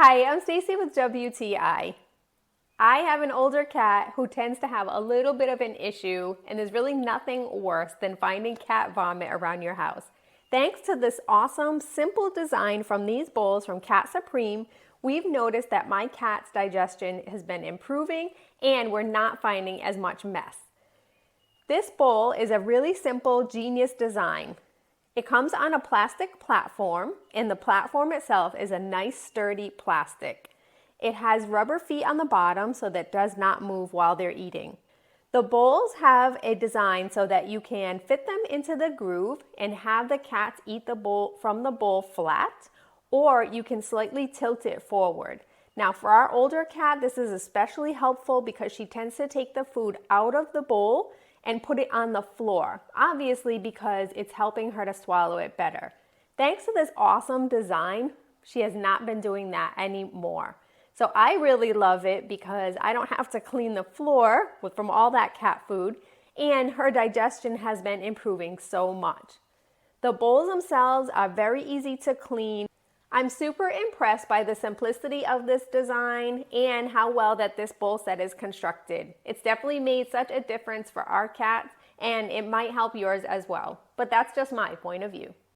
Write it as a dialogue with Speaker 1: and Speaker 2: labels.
Speaker 1: Hi, I'm Stacy with WTI. I have an older cat who tends to have a little bit of an issue, and there's really nothing worse than finding cat vomit around your house. Thanks to this awesome, simple design from these bowls from KatSupreme, we've noticed that my cat's digestion has been improving and we're not finding as much mess. This bowl is a really simple, genius design. It comes on a plastic platform, and the platform itself is a nice sturdy plastic. It has rubber feet on the bottom so that it does not move while they're eating. The bowls have a design so that you can fit them into the groove and have the cats eat the bowl from the bowl flat, or you can slightly tilt it forward. Now for our older cat, this is especially helpful because she tends to take the food out of the bowl and put it on the floor, obviously because it's helping her to swallow it better. Thanks to this awesome design, she has not been doing that anymore. So I really love it because I don't have to clean the floor from all that cat food, and her digestion has been improving so much. The bowls themselves are very easy to clean. I'm super impressed by the simplicity of this design and how well that this bowl set is constructed. It's definitely made such a difference for our cats, and it might help yours as well. But that's just my point of view.